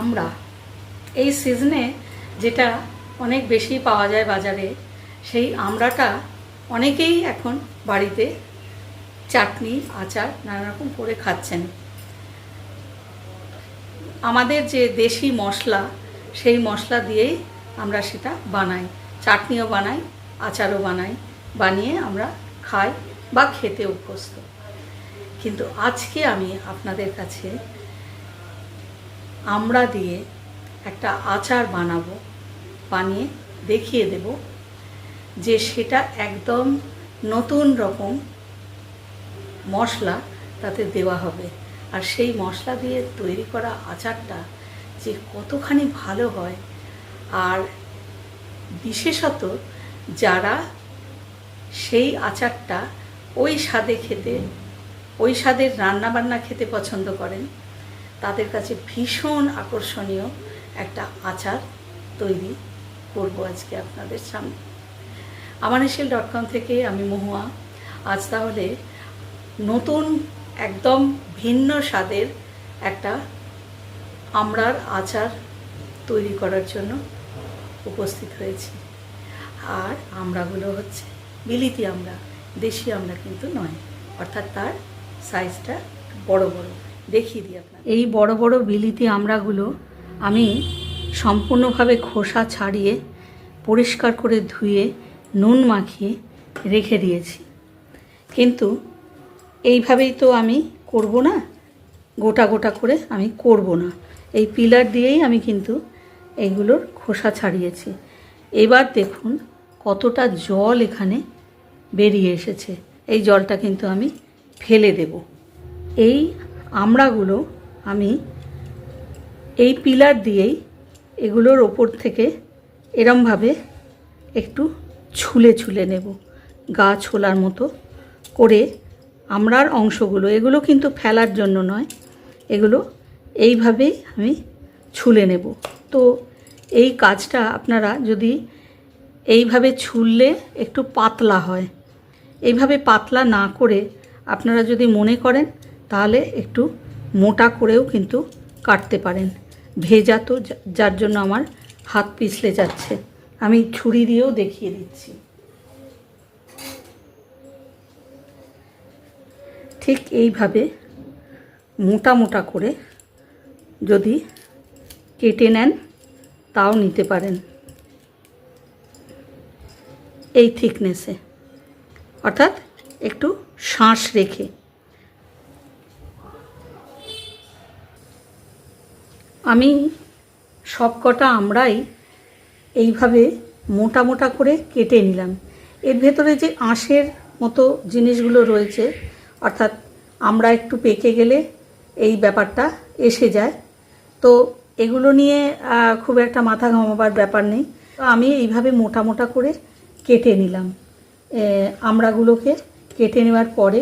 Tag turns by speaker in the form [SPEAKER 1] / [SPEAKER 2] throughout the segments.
[SPEAKER 1] আমরা এই সিজনে যেটা অনেক বেশি পাওয়া যায় বাজারে, সেই আমড়াটা অনেকেই এখন বাড়িতে চাটনি আচার নানা রকম করে খাচ্ছেন। আমাদের যে দেশি মশলা, সেই মশলা দিয়েই আমরা সেটা বানাই, চাটনিও বানাই, আচারও বানাই, বানিয়ে আমরা খাই বা খেতে অভ্যস্ত। কিন্তু আজকে আমি আপনাদের কাছে আমড়া দিয়ে একটা আচার বানাবো, বানিয়ে দেখিয়ে দেব যে সেটা একদম নতুন রকম মশলা তাতে দেওয়া হবে। আর সেই মশলা দিয়ে তৈরি করা আচারটা যে কতখানি ভালো হয়, আর বিশেষত যারা সেই আচারটা ওই স্বাদে খেতে, ওই স্বাদের রান্নাবান্না খেতে পছন্দ করেন, তাদের কাছে ভীষণ আকর্ষণীয় একটা আচার তৈরি করব আজকে আপনাদের সামনে। আমানেশেল.com থেকে আমি মহুয়া। আজ তাহলে নতুন একদম ভিন্ন স্বাদের একটা আমড়ার আচার তৈরি করার জন্য উপস্থিত হয়েছি। আর আমড়াগুলো হচ্ছে বিলিতি আমড়া, দেশি আমড়া কিন্তু নয়, অর্থাৎ তার সাইজটা বড় বড়। দেখিয়ে দিই আপনার। এই বড় বড় বিলিতি আমড়াগুলো আমি সম্পূর্ণভাবে খোসা ছাড়িয়ে পরিষ্কার করে ধুয়ে নুন মাখিয়ে রেখে দিয়েছি। কিন্তু এইভাবেই তো আমি করব না, গোটা গোটা করে আমি করব না, এই পিলার দিয়েই আমি কিন্তু এইগুলোর খোসা ছাড়িয়েছি। এবার দেখুন কতটা জল এখানে বেরিয়ে এসেছে। এই জলটা কিন্তু আমি ফেলে দেব। এই আমড়াগুলো আমি এই পিলার দিয়েই এগুলোর ওপর থেকে এরমভাবে একটু ছুলে ছুলে নেব, গা ছোলার মতো করে। আমড়ার অংশগুলো, এগুলো কিন্তু ফেলার জন্য নয়, এগুলো এইভাবেই আমি ছুলে নেব। তো এই কাজটা আপনারা যদি এইভাবে ছুললে একটু পাতলা হয়, এইভাবে পাতলা না করে আপনারা যদি মনে করেন তাহলে একটু মোটা করেও কিন্তু কাটতে পারেন। ভেজা তো, যার জন্য আমার হাত পিছলে যাচ্ছে, আমি ছুরি দিয়েও দেখিয়ে দিচ্ছি। ঠিক এইভাবে মোটা মোটা করে যদি কেটে নেন তাও নিতে পারেন, এই থিকনেসে, অর্থাৎ একটু শাঁস রেখে। আমি সবকটা আমড়াই এইভাবে মোটা মোটা করে কেটে নিলাম। এর ভেতরে যে আঁশের মতো জিনিসগুলো রয়েছে, অর্থাৎ আমড়া একটু পেকে গেলে এই ব্যাপারটা এসে যায়, তো এগুলো নিয়ে খুব একটা মাথা ঘামাবার ব্যাপার নেই। তো আমি এইভাবে মোটা মোটা করে কেটে নিলাম। আমড়াগুলোকে কেটে নেওয়ার পরে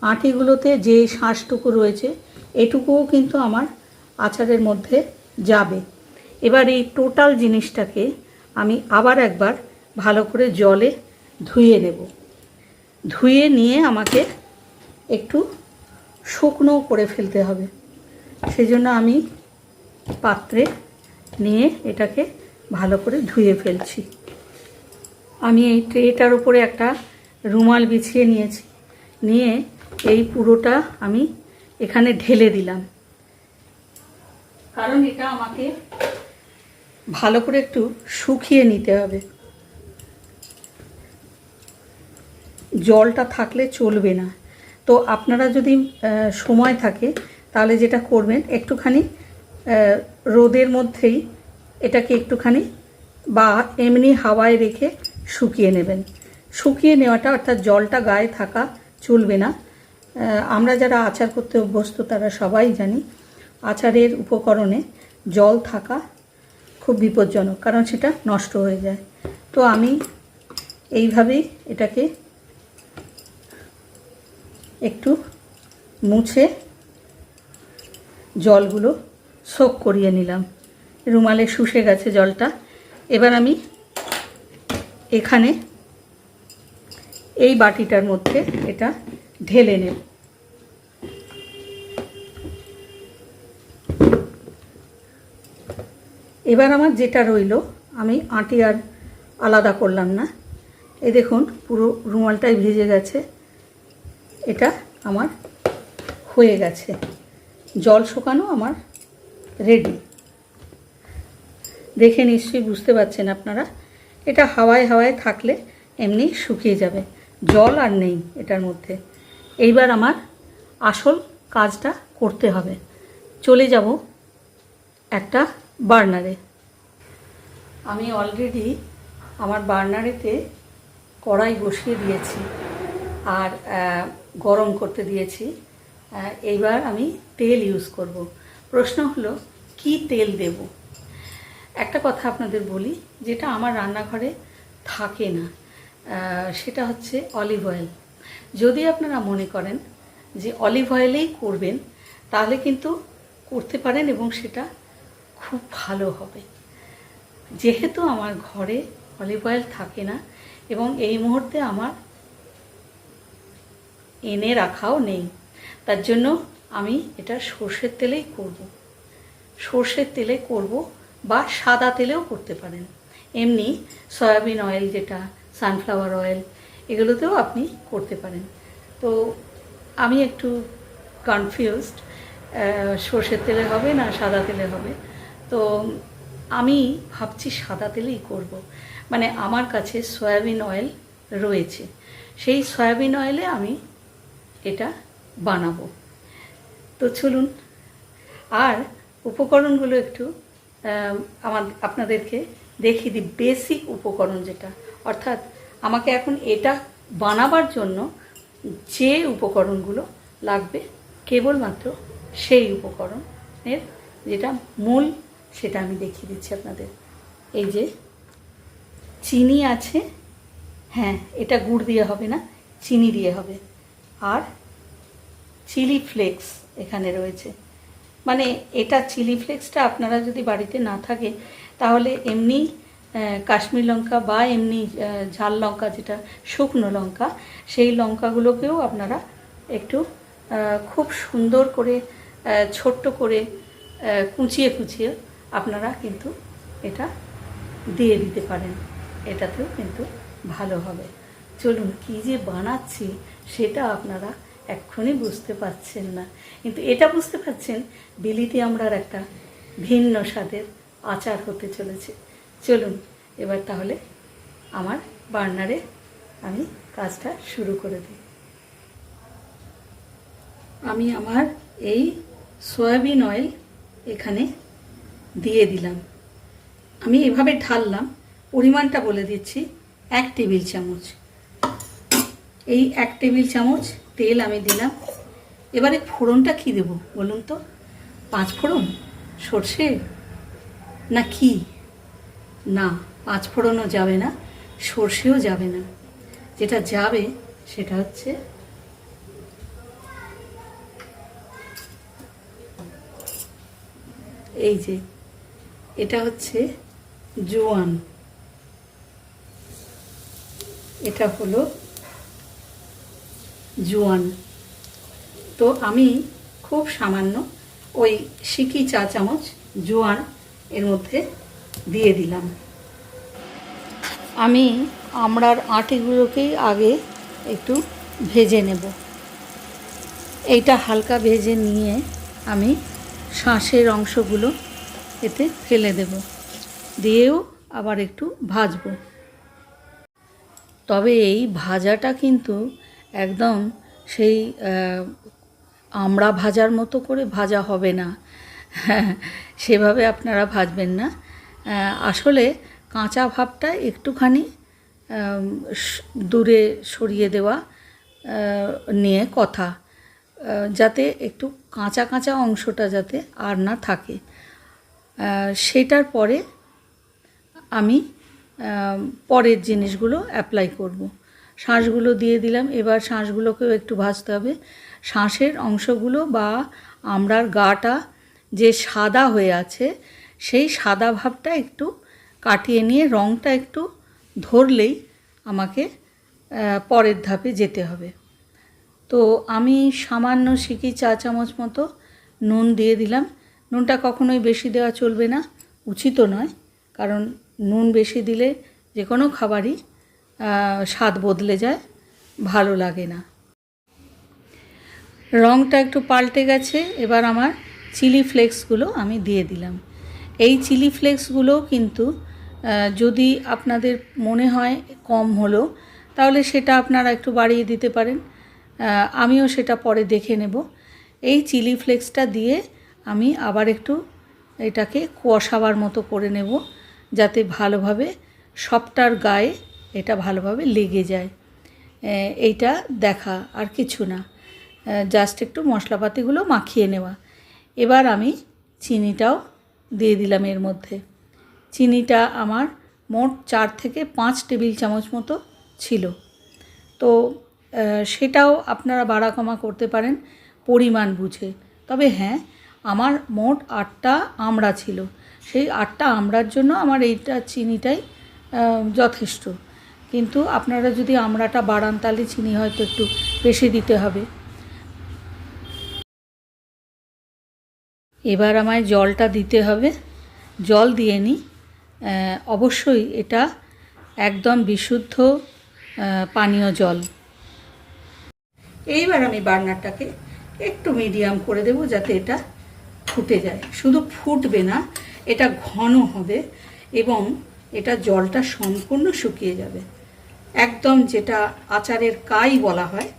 [SPEAKER 1] আঁটিগুলোতে যে শাঁসটুকু রয়েছে এটুকুও কিন্তু আমার আচারের মধ্যে যাবে। এবার এই টোটাল জিনিসটাকে আমি আবার একবার ভালো করে জলে ধুয়ে নেব। ধুয়ে নিয়ে আমাকে একটু শুকনো করে ফেলতে হবে। সেজন্য আমি পাত্রে নিয়ে এটাকে ভালো করে ধুয়ে ফেলছি। আমি এই ট্রেটার উপরে একটা রুমাল বিছিয়ে নিয়েছি, নিয়ে এই পুরোটা আমি এখানে ঢেলে দিলাম, কারণ এটা আমাকে ভালো করে একটু শুকিয়ে নিতে হবে। জলটা থাকলে চলবে না। তো আপনারা যদি সময় থাকে তাহলে যেটা করবেন, একটুখানি রোদের মধ্যেই এটাকে একটুখানি বা এমনি হাওয়ায় রেখে শুকিয়ে নেবেন। শুকিয়ে নেওয়াটা, অর্থাৎ জলটা গায়ে থাকা চলবে না। আমরা যারা আচার করতে অভ্যস্ত তারা সবাই জানি আচারের উপকরণে জল থাকা খুব বিপজ্জনক, কারণ সেটা নষ্ট হয়ে যায়। তো আমি এইভাবেই এটাকে একটু মুছে জলগুলো সোক করিয়ে নিলাম। রুমালে শুষে গেছে জলটা। এবার আমি এখানে এই বাটিটার মধ্যে এটা ঢেলে নেব। এবার আমার যেটা রইল আমি আঁটি আর আলাদা করলাম না। এই দেখুন পুরো রুমালটাই ভিজে গেছে। এটা আমার হয়ে গেছে, জল শুকানো আমার রেডি। দেখে নিশ্চয়ই বুঝতে পারছেন আপনারা, এটা হাওয়ায় হাওয়ায় থাকলে এমনি শুকিয়ে যাবে, জল আর নেই এটার মধ্যে। এইবার আমার আসল কাজটা করতে হবে। চলে যাব একটা বার্নারে। আমি অলরেডি আমার বার্নারেতে কড়াই বসিয়ে দিয়েছি আর গরম করতে দিয়েছি। এইবার আমি তেল ইউজ করব। প্রশ্ন হলো কি তেল দেব। একটা কথা আপনাদের বলি, যেটা আমার রান্নাঘরে থাকে না, সেটা হচ্ছে অলিভ অয়েল। যদি আপনারা মনে করেন যে অলিভ অয়েলেই করবেন, তাহলে কিন্তু করতে পারেন এবং সেটা খুব ভালো হবে। যেহেতু আমার ঘরে অলিভ অয়েল থাকে না এবং এই মুহূর্তে আমার এনে রাখাও নেই, তার জন্য আমি এটা সর্ষের তেলেই করব। সর্ষের তেলে করব বা সাদা তেলেও করতে পারেন। এমনি সয়াবিন অয়েল, যেটা সানফ্লাওয়ার অয়েল, এগুলোতেও আপনি করতে পারেন। তো আমি একটু কনফিউজড, সর্ষের তেলে হবে না সাদা তেলে হবে। তো আমি ভাবছি সাদা তেলেই করব। মানে আমার কাছে সয়াবিন অয়েল রয়েছে, সেই সয়াবিন অয়েলে আমি এটা বানাবো। তো চলুন, আর উপকরণগুলো একটু আপনাদেরকে দেখিয়ে দিই। বেসিক উপকরণ যেটা, অর্থাৎ আমাকে এখন এটা বানাবার জন্য যে উপকরণগুলো লাগবে কেবলমাত্র সেই উপকরণের যেটা মূল, সেটা আমি দেখিয়ে দিচ্ছি আপনাদের। এই যে চিনি আছে, হ্যাঁ এটা গুড় দিয়ে হবে না, চিনি দিয়ে হবে। আর চিলি ফ্লেক্স এখানে রয়েছে। মানে এটা চিলি ফ্লেক্সটা আপনারা যদি বাড়িতে না থাকে, তাহলে এমনি কাশ্মীর লঙ্কা বা এমনি ঝাল লঙ্কা, যেটা শুকনো লঙ্কা, সেই লঙ্কাগুলোকেও আপনারা একটু খুব সুন্দর করে ছোট্ট করে কুচিয়ে কুচিয়ে আপনারা কিন্তু এটা দিয়ে দিতে পারেন, এটাতেও কিন্তু ভালো হবে। চলুন, কী যে বানাচ্ছি সেটা আপনারা এক্ষুনি বুঝতে পারছেন না, কিন্তু এটা বুঝতে পারছেন বিলিতি আমড়ার একটা ভিন্ন স্বাদের আচার হতে চলেছে। চলুন এবার তাহলে আমার বার্নারে আমি কাজটা শুরু করে দিই। আমি আমার এই সয়াবিন অয়েল এখানে দিয়ে দিলাম। আমি এভাবে ঢাললাম, পরিমাণটা বলে দিচ্ছি, 1 টেবিল চামচ। এই 1 টেবিল চামচ তেল আমি দিলাম। এবারে ফোড়নটা কী দেবো বলুন তো? 5 ফোড়ন, সর্ষে, না কি? না, 5 ফোড়নও যাবে না, সর্ষেও যাবে না। যেটা যাবে সেটা হচ্ছে এই যে, এটা হচ্ছে জোয়ান। এটা হলো জোয়ান। তো আমি খুব সামান্য ওই সিকি চা চামচ জোয়ান এর মধ্যে দিয়ে দিলাম। আমি আমড়ার আটিগুলোকেই আগে একটু ভেজে নেব। এইটা হালকা ভেজে নিয়ে আমি শাঁসের অংশগুলো এতে ফেলে দেব, দিয়েও আবার একটু ভাজবো। তবে এই ভাজাটা কিন্তু একদম সেই আমড়া ভাজার মতো করে ভাজা হবে না, সেভাবে আপনারা ভাজবেন না। আসলে কাঁচা ভাবটা একটুখানি দূরে সরিয়ে দেওয়া নিয়ে কথা, যাতে একটু কাঁচা কাঁচা অংশটা যাতে আর না থাকে। সেটার পরে আমি পরের জিনিসগুলো অ্যাপ্লাই করব। শাঁসগুলো দিয়ে দিলাম। এবার শাঁসগুলোকেও একটু ভাজতে হবে। শাঁসের অংশগুলো বা আমড়ার গাটা যে সাদা হয়ে আছে, সেই সাদা ভাবটা একটু কাটিয়ে নিয়ে রঙটা একটু ধরলেই আমাকে পরের ধাপে যেতে হবে। তো আমি সামান্য সিকি চা চামচ মতো নুন দিয়ে দিলাম। নুনটা কখনোই বেশি দেওয়া চলবে না, উচিতও নয়, কারণ নুন বেশি দিলে যে কোনো খাবারই স্বাদ বদলে যায়, ভালো লাগে না। রঙটা একটু পাল্টে গেছে। এবার আমার চিলি ফ্লেক্সগুলো আমি দিয়ে দিলাম। এই চিলি ফ্লেক্সগুলো কিন্তু যদি আপনাদের মনে হয় কম হলো, তাহলে সেটা আপনারা একটু বাড়িয়ে দিতে পারেন। আমিও সেটা পরে দেখে নেব। এই চিলি ফ্লেক্সটা দিয়ে আমি আবার একটু এটাকে কষাবার মতো করে নেব, যাতে ভালোভাবে সবটার গায়ে এটা ভালোভাবে লেগে যায়। এইটা দেখা, আর কিছু না, জাস্ট একটু মশলাপাতিগুলো মাখিয়ে নেওয়া। এবার আমি চিনিটাও দিয়ে দিলাম এর মধ্যে। চিনিটা আমার মোট 4 থেকে 5 টেবিল চামচ মতো ছিল। তো সেটাও আপনারা বাড়া কমা করতে পারেন পরিমাণ বুঝে। তবে হ্যাঁ, আমার মোট 8টা আমড়া ছিল। সেই 8টা আমড়ার জন্য আমার এইটা চিনিটাই যথেষ্ট। কিন্তু আপনারা যদি আমড়াটা বাড়ান তাহলে চিনি হয়তো একটু বেশি দিতে হবে। এবার আমায় জলটা দিতে হবে। জল দিয়ে নিই। অবশ্যই এটা একদম বিশুদ্ধ পানীয় জল। এইবার আমি বার্নারটাকে একটু মিডিয়াম করে দেব, যাতে এটা ফুটে যায়। শুধু ফুটবে না, এটা ঘন হবে এবং এটা জলটা সম্পূর্ণ শুকিয়ে যাবে। একদম যেটা আচারের কাই বলা হয়,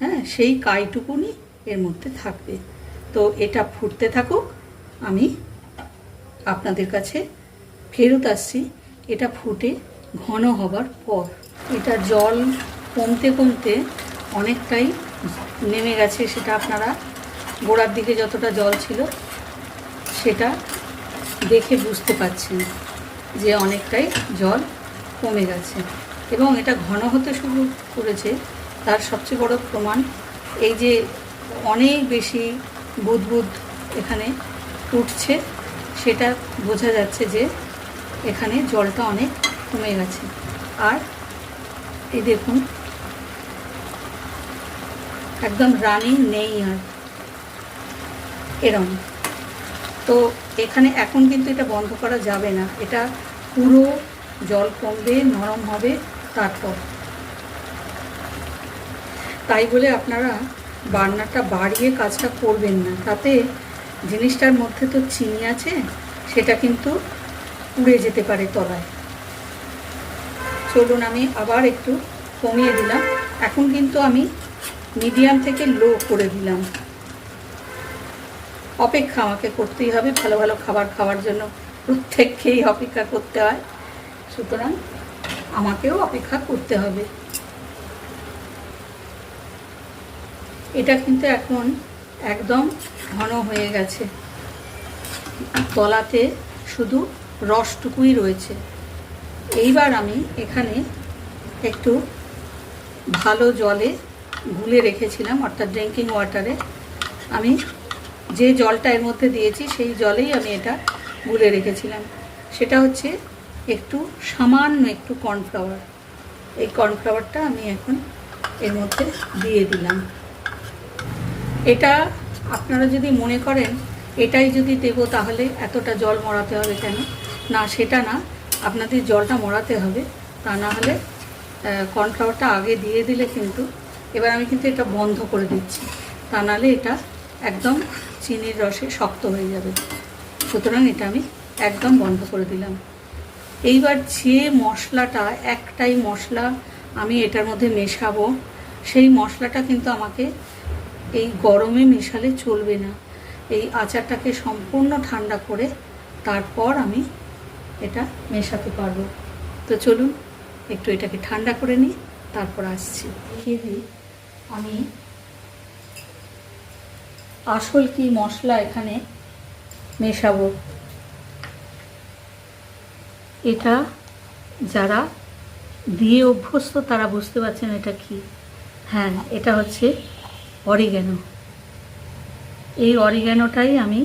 [SPEAKER 1] হ্যাঁ, সেই কাইটুকুনি এর মধ্যে থাকবে। তো এটা ফুটতে থাকুক, আমি আপনাদের কাছে ফেরত আসছি এটা ফুটে ঘন হবার পর। এটা জল কমতে কমতে অনেকটাই নেমে গেছে। সেটা আপনারা গোড়ার দিকে যতটা জল ছিল সেটা দেখে বুঝতে পারছেন যে অনেকটাই জল কমে গেছে এবং এটা ঘন হতে শুরু করেছে। তার সবচেয়ে বড় প্রমাণ এই যে অনেক বেশি বুদবুদ এখানে উঠছে, সেটা বোঝা যাচ্ছে যে এখানে জলটা অনেক কমে গেছে। আর এই দেখুন, একদম রানিং নেই আর এরম। তো এখানে এখন কিন্তু এটা বন্ধ করা যাবে না, এটা পুরো জল কমবে, নরম হবে তারপর। তাই বলে আপনারা বার্নারটা বাড়িয়ে কাজটা করবেন না, তাতে জিনিসটার মধ্যে তো চিনি আছে, সেটা কিন্তু পুড়ে যেতে পারে তলায়। চলুন আমি আবার একটু কমিয়ে দিলাম। এখন কিন্তু আমি মিডিয়াম থেকে লো করে দিলাম। অপেক্ষা আমাকে করতেই হবে, ভালো ভালো খাবার খাওয়ার জন্য প্রত্যেককেই অপেক্ষা করতে হয়, সুতরাং আমাকেও অপেক্ষা করতে হবে। এটা কিন্তু এখন একদম ঘন হয়ে গেছে, তলাতে শুধু রসটুকুই রয়েছে। এইবার আমি এখানে একটু ভালো জলে গুলে রেখেছিলাম, অর্থাৎ ড্রিঙ্কিং ওয়াটারে। আমি যে জলটা এর মধ্যে দিয়েছি সেই জলেই আমি এটা গুলে রেখেছিলাম। সেটা হচ্ছে একটু সামান্য একটু কর্নফ্লাওয়ার। এই কর্নফ্লাওয়ারটা আমি এখন এর মধ্যে দিয়ে দিলাম। এটা আপনারা যদি মনে করেন এটাই যদি দেব তাহলে এতটা জল মরাতে হবে কেন, না, সেটা না, আপনাদের জলটা মরাতে হবে। তা না হলে কর্নফ্লাওয়ারটা আগে দিয়ে দিলে কিন্তু, এবার আমি কিন্তু এটা বন্ধ করে দিচ্ছি, তা নাহলে এটা একদম চিনির রসে শক্ত হয়ে যাবে। সুতরাং এটা আমি একদম বন্ধ করে দিলাম। এইবার যে মশলাটা, একটাই মশলা আমি এটার মধ্যে মেশাবো, সেই মশলাটা কিন্তু আমাকে এই গরমে মেশালে চলবে না। এই আচারটাকে সম্পূর্ণ ঠান্ডা করে তারপর আমি এটা মেশাতে পারবো। তো চলুন একটু এটাকে ঠান্ডা করে নিই, তারপর আসছি। দেখিয়ে দিই আমি আসল কি মশলা এখানে মেশাবো। এটা যারা দিয়ে অভ্যস্ত তারা বুঝতে পারছেন এটা কি। হ্যাঁ, এটা হচ্ছে অরিগ্যানো। এই অরিগ্যানোটাই আমি,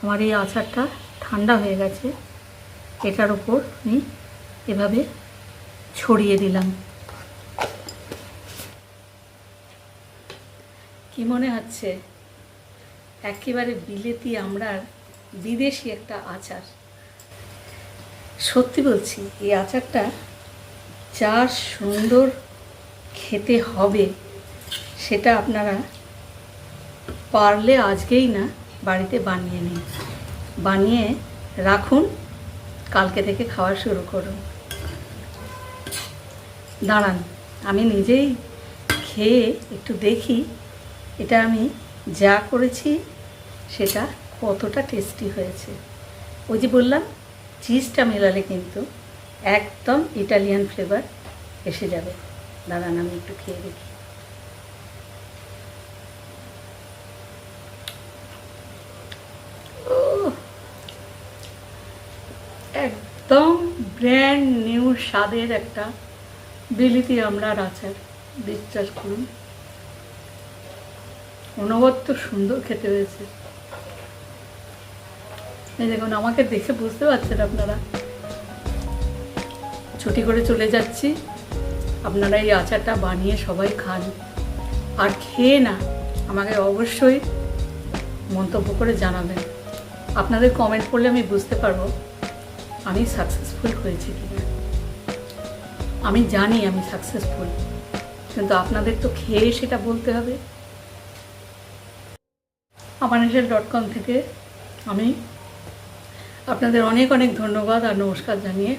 [SPEAKER 1] আমার এই আচারটা ঠান্ডা হয়ে গেছে, এটার উপর আমি এভাবে ছড়িয়ে দিলাম। কি মনে হচ্ছে? একেবারে বিলেতি আমড়ার বিদেশি একটা আচার। সত্যি বলছি, এই আচারটা যা সুন্দর খেতে হবে সেটা আপনারা পারলে আজকেই না বাড়িতে বানিয়ে নিন, বানিয়ে রাখুন, কালকে থেকে খাওয়া শুরু করুন। দাঁড়ান, আমি নিজেই খেয়ে একটু দেখি এটা আমি যা করেছি সেটা কতটা টেস্টি হয়েছে। ওই যে বললাম, চিজটা মেলালে কিন্তু একদম ইটালিয়ান ফ্লেভার এসে যাবে। দাঁড়ান, আমি একটু খেয়ে দেখি। একদম ব্র্যান্ড নিউ স্বাদের একটা বিলিতি আমড়ার আচার, বিশ্বাস করুন। অনবদ্য সুন্দর খেতে হয়েছে। এই দেখুন, আমাকে দেখে বুঝতে পারছেন আপনারা। ছুটি করে চলে যাচ্ছি, আপনারা এই আচারটা বানিয়ে সবাই খান, আর খেয়ে না আমাকে অবশ্যই মন্তব্য করে জানাবেন। আপনাদের কমেন্ট করলে আমি বুঝতে পারবো আমি সাকসেসফুল হয়েছি কিনা। আমি জানি আমি সাকসেসফুল, কিন্তু আপনাদের তো খেয়ে সেটা বলতে হবে। আমানেশাল.com থেকে আমি আপনাদের অনেক অনেক ধন্যবাদ আর নমস্কার জানিয়ে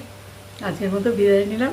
[SPEAKER 1] আজকের মতো বিদায় নিলাম।